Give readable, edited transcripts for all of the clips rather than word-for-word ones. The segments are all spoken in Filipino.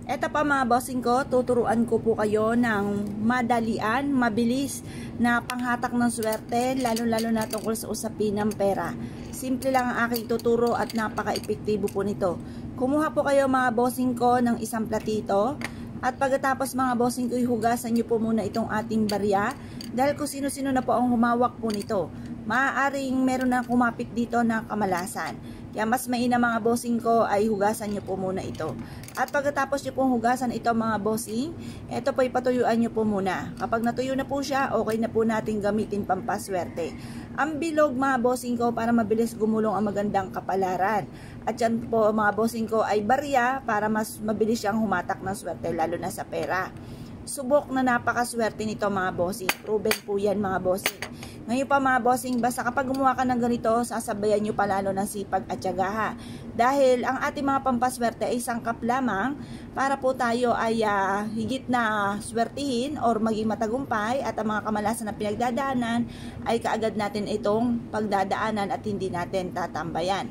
Eto pa mga bossing ko, tuturuan ko po kayo ng madalian, mabilis na panghatak ng swerte, lalo-lalo na tungkol sa usapin ng pera. Simple lang ang aking tuturo at napaka-epektibo po nito. Kumuha po kayo mga bossing ko ng isang platito at pagkatapos mga bossing ko, hugasan nyo po muna itong ating barya dahil kung sino-sino na po ang humawak po nito. Maaaring meron na kumapit dito na kamalasan. Kaya mas mainam mga bossing ko ay hugasan nyo po muna ito. At pagkatapos nyo pong hugasan ito mga bossing, ito po ipatuyuan nyo po muna. Kapag natuyo na po siya, okay na po natin gamitin pampaswerte. Ang bilog mga bossing ko para mabilis gumulong ang magandang kapalaran. At yan po mga bossing ko ay barya para mas mabilis siyang humatak ng swerte lalo na sa pera. Subok na napakaswerte nito mga bossing. Proven po yan mga bossing. Ngayon pa mga bossing, basta kapag gumawa ka ng ganito, sasabayan nyo palalo ng sipag at tiyaga ha. Dahil ang ating mga pampaswerte ay sangkap lamang para po tayo ay higit na swertihin or maging matagumpay at ang mga kamalasan na pinagdadaanan ay kaagad natin itong pagdadaanan at hindi natin tatambayan.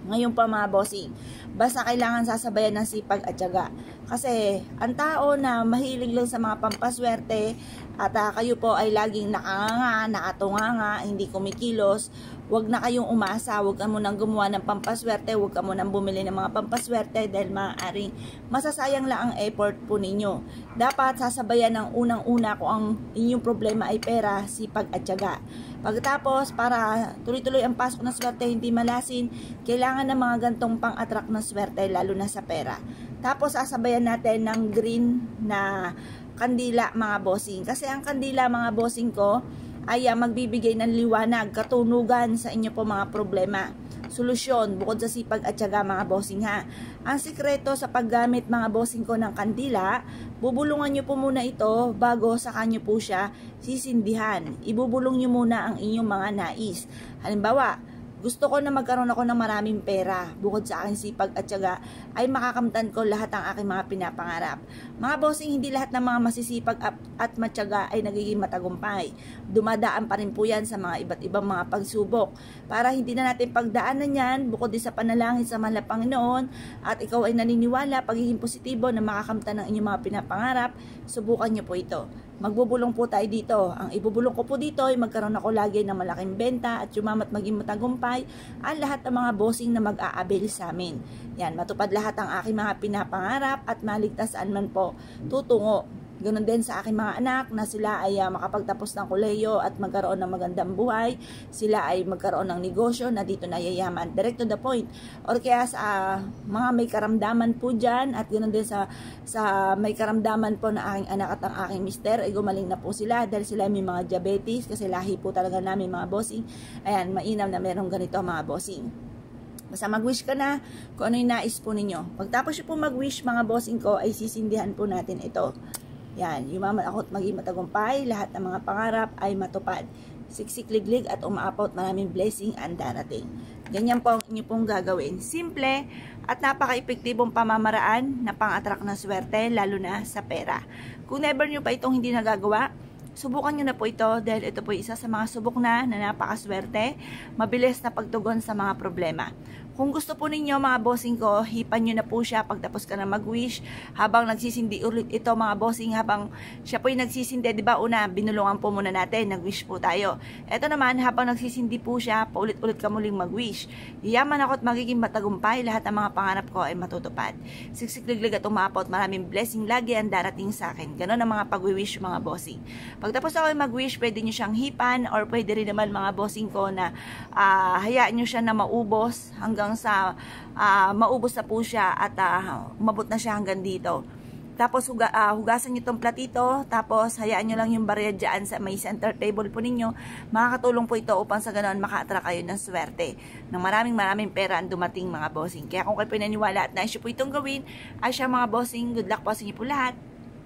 Ngayon pa mga bossing, basta kailangan sasabayan ng sipag at tiyaga. Kasi ang tao na mahilig lang sa mga pampaswerte at kayo po ay laging nakanganga, nakatunganga, hindi kumikilos, wag na kayong umasa, wag ka munang gumawa ng pampaswerte, wag ka munang bumili ng mga pampaswerte dahil maaaring masasayang lang ang effort po ninyo. Dapat sasabayan ng unang-una kung ang inyong problema ay pera, sipag at tiyaga. Pagkatapos, para tuloy-tuloy ang pasok ng swerte, hindi malasin, kailangan ng mga gantong pang-attract ng swerte, lalo na sa pera. Tapos, sasabayan natin ng green na kandila, mga bossing. Kasi ang kandila, mga bossing ko, ay magbibigay ng liwanag, katunugan sa inyo po mga problema. Solusyon, bukod sa sipag at tiyaga mga bossing ha. Ang sikreto sa paggamit mga bossing ko ng kandila, bubulungan nyo po muna ito bago sa kanyo po siya sisindihan. Ibubulong nyo muna ang inyong mga nais. Halimbawa, gusto ko na magkaroon ako ng maraming pera. Bukod sa aking sipag at tiyaga, ay makakamtan ko lahat ng aking mga pinapangarap. Mga bossing, hindi lahat ng mga masisipag at matyaga ay nagiging matagumpay. Dumadaan pa rin po yan sa mga iba't ibang mga pagsubok. Para hindi na natin pagdaanan yan, bukod din sa panalangin sa mahal na Panginoon, at ikaw ay naniniwala, pagiging positibo na makakamtan ng inyong mga pinapangarap, subukan nyo po ito. Magbubulong po tayo dito. Ang ibubulong ko po dito ay magkaroon ako lagi ng malaking benta at yumamat maging matagumpay ang lahat ng mga bossing na mag-aabil sa amin. Yan, matupad lahat ang aking mga pinapangarap at maligtas saan man po tutungo. Ganon din sa aking mga anak na sila ay makapagtapos ng kolehiyo at magkaroon ng magandang buhay. Sila ay magkaroon ng negosyo na dito na yayaman. Direct to the point. Or kaya sa mga may karamdaman po dyan at ganon din sa may karamdaman po na aking anak at ang aking mister ay gumaling na po sila dahil sila may mga diabetes kasi lahi po talaga namin mga bossing. Ayan, mainam na merong ganito mga bossing. Basta mag-wish ka na kung ano yung nais po ninyo. Pagtapos nyo po mag-wish mga bossing ko ay sisindihan po natin ito. Yan, yumaman ako at maging matagumpay, lahat ng mga pangarap ay matupad. Siksik-liglig at umaapaw at maraming blessing ang darating. Ganyan po ang inyo pong gagawin. Simple at napaka-epektibong pamamaraan na pang-attract ng swerte, lalo na sa pera. Kung never nyo pa itong hindi nagagawa, subukan nyo na po ito dahil ito po isa sa mga subok na napakaswerte, mabilis na pagtugon sa mga problema. Kung gusto po ninyo mga bossing ko, hipan nyo na po siya pagtapos ka na mag-wish. Habang nagsisindi ulit ito mga bossing, habang siya po yung nagsisindi, di ba una, binulungan po muna natin, nag-wish po tayo. Ito naman, habang nagsisindi po siya, paulit-ulit ka muling mag-wish. Yaman ako at magiging matagumpay, lahat ng mga pangarap ko ay matutupad. Siksik-liglig at umapot, maraming blessing lagi ang darating sa akin. Ganon ang mga pag-wish mga bossing. Pagtapos ako mag-wish, pwede nyo siyang hipan or pwede rin naman mga bossing ko na hayaan nyo siya na maubos hanggang sa maubos na po siya at umabot na siya hanggang dito. Tapos hugasan nyo itong platito, tapos hayaan nyo lang yung barya dyan sa may center table po ninyo. Makakatulong po ito upang sa ganoon maka-attract kayo ng swerte. Ng maraming pera ang dumating mga bossing. Kaya kung kayo pinaniwala at nais nyo po itong gawin, ay siya mga bossing, good luck po sa inyo po lahat.